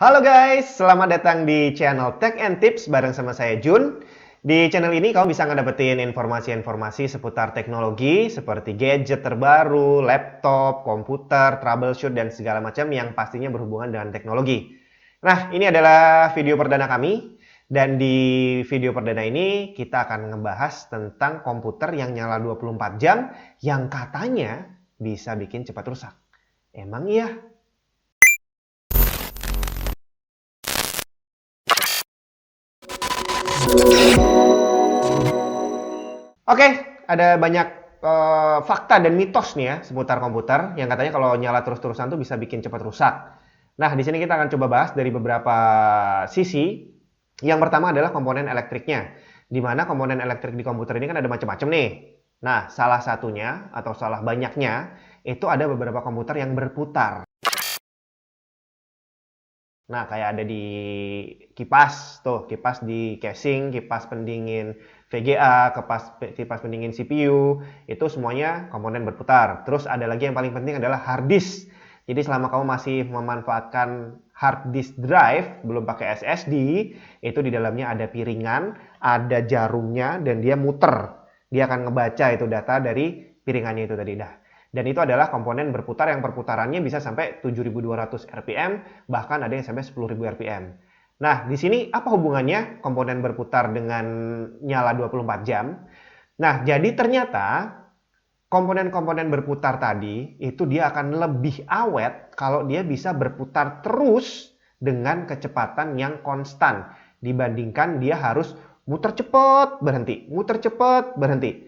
Halo guys, selamat datang di channel Tech and Tips bareng sama saya Jun. Di channel ini kamu bisa ngedapetin informasi-informasi seputar teknologi seperti gadget terbaru, laptop, komputer, troubleshoot, dan segala macam yang pastinya berhubungan dengan teknologi. Nah, ini adalah video perdana kami. Dan di video perdana ini kita akan ngebahas tentang komputer yang nyala 24 jam yang katanya bisa bikin cepat rusak. Emang iya? Oke, ada banyak fakta dan mitos nih ya seputar komputer yang katanya kalau nyala terus-terusan tuh bisa bikin cepat rusak. Nah, di sini kita akan coba bahas dari beberapa sisi. Yang pertama adalah komponen elektriknya, di mana komponen elektrik di komputer ini kan ada macam-macam nih. Nah, salah satunya atau salah banyaknya itu ada beberapa komputer yang berputar. Nah, kayak ada di kipas, tuh kipas di casing, kipas pendingin VGA, kipas pendingin CPU, itu semuanya komponen berputar. Terus ada lagi yang paling penting adalah hard disk. Jadi selama kamu masih memanfaatkan hard disk drive, belum pakai SSD, itu di dalamnya ada piringan, ada jarumnya, dan dia muter. Dia akan ngebaca itu data dari piringannya itu tadi. Dan itu adalah komponen berputar yang perputarannya bisa sampai 7.200 RPM, bahkan ada yang sampai 10.000 RPM. Nah, di sini apa hubungannya komponen berputar dengan nyala 24 jam? Nah, jadi ternyata komponen-komponen berputar tadi itu dia akan lebih awet kalau dia bisa berputar terus dengan kecepatan yang konstan dibandingkan dia harus muter cepat berhenti, muter cepat berhenti.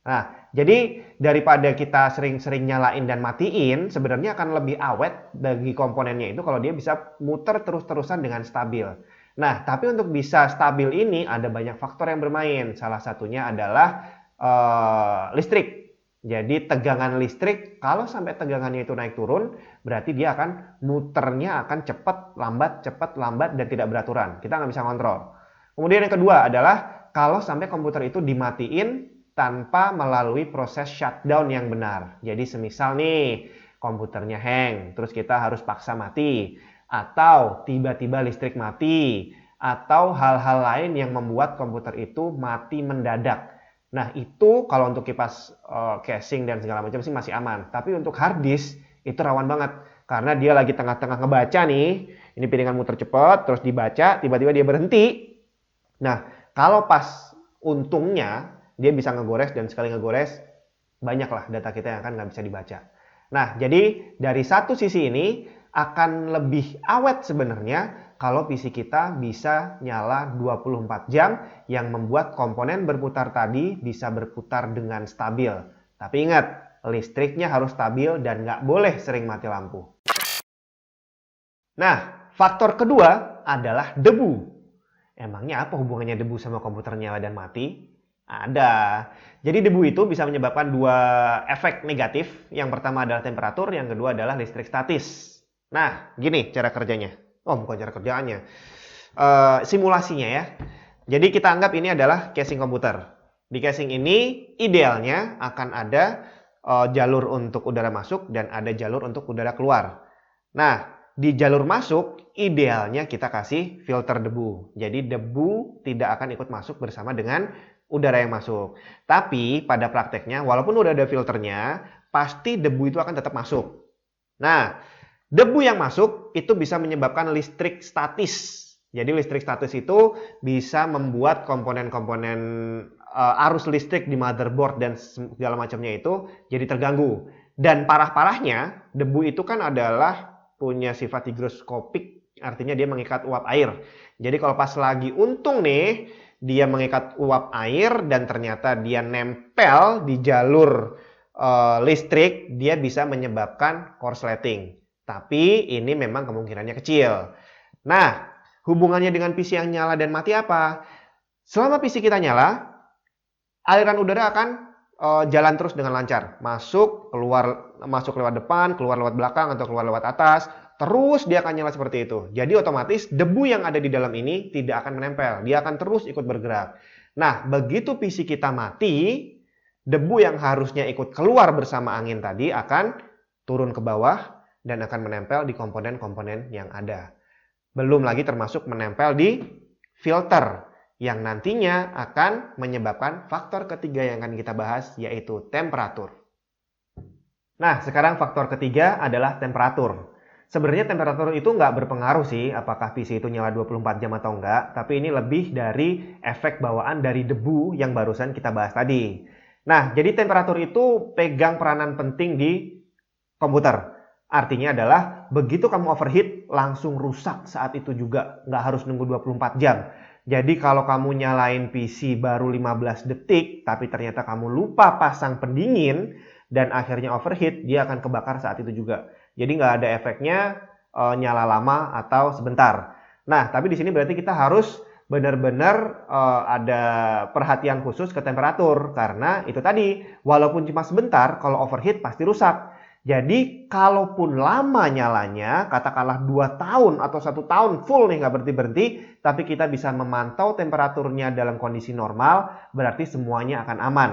Nah, jadi daripada kita sering-sering nyalain dan matiin, sebenarnya akan lebih awet bagi komponennya itu kalau dia bisa muter terus-terusan dengan stabil. Nah, tapi untuk bisa stabil ini ada banyak faktor yang bermain. Salah satunya adalah listrik. Jadi tegangan listrik, kalau sampai tegangannya itu naik turun, berarti dia akan muternya akan cepat, lambat, dan tidak beraturan. Kita nggak bisa kontrol. Kemudian yang kedua adalah kalau sampai komputer itu dimatiin tanpa melalui proses shutdown yang benar. Jadi semisal nih komputernya hang, terus kita harus paksa mati, atau tiba-tiba listrik mati, atau hal-hal lain yang membuat komputer itu mati mendadak. Nah, itu kalau untuk kipas casing dan segala macam sih masih aman. Tapi untuk hard disk itu rawan banget karena dia lagi tengah-tengah ngebaca nih. Ini piringan muter cepat, terus dibaca, tiba-tiba dia berhenti. Nah, kalau pas untungnya dia bisa ngegores dan sekali ngegores banyaklah data kita yang akan nggak bisa dibaca. Nah, jadi dari satu sisi ini akan lebih awet sebenarnya kalau PC kita bisa nyala 24 jam yang membuat komponen berputar tadi bisa berputar dengan stabil. Tapi ingat, listriknya harus stabil dan nggak boleh sering mati lampu. Nah, faktor kedua adalah debu. Emangnya apa hubungannya debu sama komputer nyala dan mati? Ada. Jadi debu itu bisa menyebabkan dua efek negatif. Yang pertama adalah temperatur, yang kedua adalah listrik statis. Nah, gini cara kerjanya. Oh, bukan cara kerjaannya. Simulasinya ya. Jadi kita anggap ini adalah casing komputer. Di casing ini idealnya akan ada jalur untuk udara masuk dan ada jalur untuk udara keluar. Nah, di jalur masuk, idealnya kita kasih filter debu. Jadi debu tidak akan ikut masuk bersama dengan udara yang masuk. Tapi pada prakteknya, walaupun udah ada filternya, pasti debu itu akan tetap masuk. Nah, debu yang masuk itu bisa menyebabkan listrik statis. Jadi listrik statis itu bisa membuat komponen-komponen arus listrik di motherboard dan segala macamnya itu jadi terganggu. Dan parah-parahnya, debu itu kan adalah punya sifat higroskopik, artinya dia mengikat uap air. Jadi kalau pas lagi untung nih, dia mengikat uap air dan ternyata dia nempel di jalur listrik, dia bisa menyebabkan korsleting. Tapi ini memang kemungkinannya kecil. Nah, hubungannya dengan PC yang nyala dan mati apa? Selama PC kita nyala, aliran udara akan jalan terus dengan lancar. Masuk, keluar, masuk lewat depan, keluar lewat belakang, atau keluar lewat atas. Terus dia akan nyala seperti itu. Jadi otomatis debu yang ada di dalam ini tidak akan menempel. Dia akan terus ikut bergerak. Nah, begitu PC kita mati, debu yang harusnya ikut keluar bersama angin tadi akan turun ke bawah dan akan menempel di komponen-komponen yang ada. Belum lagi termasuk menempel di filter yang nantinya akan menyebabkan faktor ketiga yang akan kita bahas, yaitu temperatur. Nah, sekarang faktor ketiga adalah temperatur. Sebenarnya temperatur itu nggak berpengaruh sih apakah PC itu nyala 24 jam atau enggak, tapi ini lebih dari efek bawaan dari debu yang barusan kita bahas tadi. Nah, jadi temperatur itu pegang peranan penting di komputer. Artinya adalah begitu kamu overheat langsung rusak saat itu juga, nggak harus nunggu 24 jam. Jadi kalau kamu nyalain PC baru 15 detik tapi ternyata kamu lupa pasang pendingin dan akhirnya overheat, dia akan kebakar saat itu juga. Jadi nggak ada efeknya nyala lama atau sebentar. Nah, tapi di sini berarti kita harus benar-benar ada perhatian khusus ke temperatur karena itu tadi, walaupun cuma sebentar, kalau overheat pasti rusak. Jadi kalaupun lama nyalanya, katakanlah 2 tahun atau 1 tahun full nih nggak berhenti-berhenti, tapi kita bisa memantau temperaturnya dalam kondisi normal, berarti semuanya akan aman.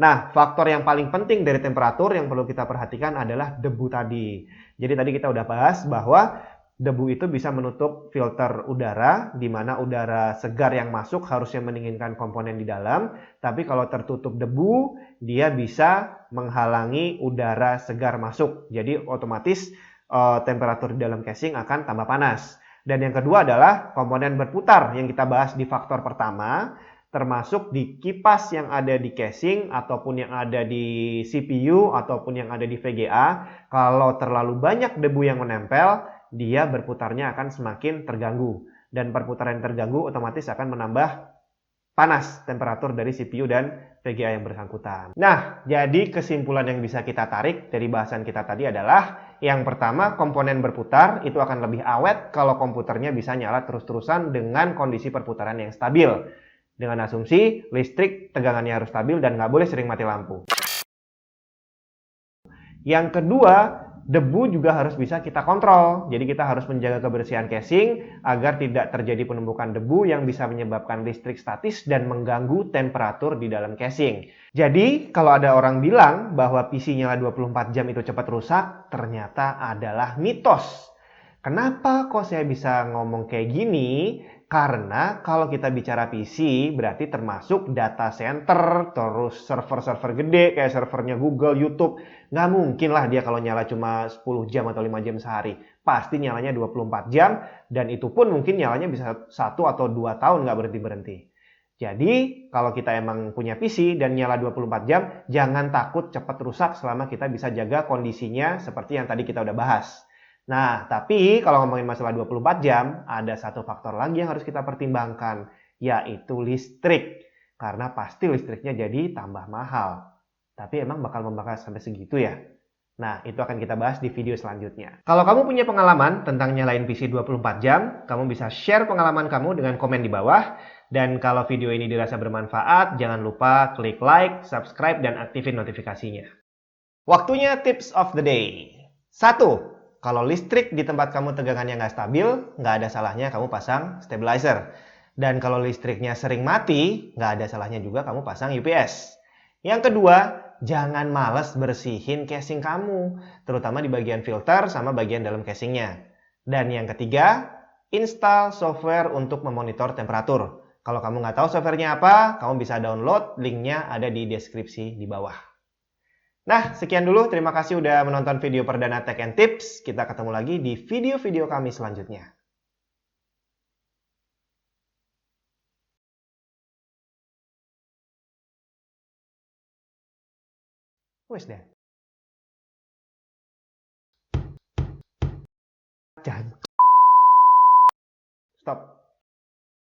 Nah, faktor yang paling penting dari temperatur yang perlu kita perhatikan adalah debu tadi. Jadi tadi kita udah bahas bahwa debu itu bisa menutup filter udara, di mana udara segar yang masuk harusnya mendinginkan komponen di dalam, tapi kalau tertutup debu, dia bisa menghalangi udara segar masuk. Jadi otomatis temperatur di dalam casing akan tambah panas. Dan yang kedua adalah komponen berputar yang kita bahas di faktor pertama, termasuk di kipas yang ada di casing ataupun yang ada di CPU ataupun yang ada di VGA. Kalau terlalu banyak debu yang menempel, dia berputarnya akan semakin terganggu. Dan perputaran yang terganggu otomatis akan menambah panas temperatur dari CPU dan VGA yang bersangkutan. Nah, jadi kesimpulan yang bisa kita tarik dari bahasan kita tadi adalah yang pertama, komponen berputar itu akan lebih awet kalau komputernya bisa nyala terus-terusan dengan kondisi perputaran yang stabil. Dengan asumsi listrik tegangannya harus stabil dan nggak boleh sering mati lampu. Yang kedua, debu juga harus bisa kita kontrol. Jadi kita harus menjaga kebersihan casing agar tidak terjadi penumpukan debu yang bisa menyebabkan listrik statis dan mengganggu temperatur di dalam casing. Jadi kalau ada orang bilang bahwa PC nyala 24 jam itu cepat rusak, ternyata adalah mitos. Kenapa kok saya bisa ngomong kayak gini? Karena kalau kita bicara PC berarti termasuk data center, terus server-server gede kayak servernya Google, YouTube. Nggak mungkin lah dia kalau nyala cuma 10 jam atau 5 jam sehari. Pasti nyalanya 24 jam dan itu pun mungkin nyalanya bisa 1 atau 2 tahun nggak berhenti-berhenti. Jadi kalau kita emang punya PC dan nyala 24 jam, jangan takut cepat rusak selama kita bisa jaga kondisinya seperti yang tadi kita udah bahas. Nah, tapi kalau ngomongin masalah 24 jam, ada satu faktor lagi yang harus kita pertimbangkan, yaitu listrik. Karena pasti listriknya jadi tambah mahal. Tapi emang bakal membakar sampai segitu ya? Nah, itu akan kita bahas di video selanjutnya. Kalau kamu punya pengalaman tentang nyalain PC 24 jam, kamu bisa share pengalaman kamu dengan komen di bawah. Dan kalau video ini dirasa bermanfaat, jangan lupa klik like, subscribe, dan aktifin notifikasinya. Waktunya tips of the day. 1. Kalau listrik di tempat kamu tegangannya nggak stabil, nggak ada salahnya kamu pasang stabilizer. Dan kalau listriknya sering mati, nggak ada salahnya juga kamu pasang UPS. Yang kedua, jangan males bersihin casing kamu, terutama di bagian filter sama bagian dalam casingnya. Dan yang ketiga, install software untuk memonitor temperatur. Kalau kamu nggak tahu softwarenya apa, kamu bisa download, linknya ada di deskripsi di bawah. Nah, sekian dulu. Terima kasih udah menonton video perdana Tech and Tips. Kita ketemu lagi di video-video kami selanjutnya. Wes deh.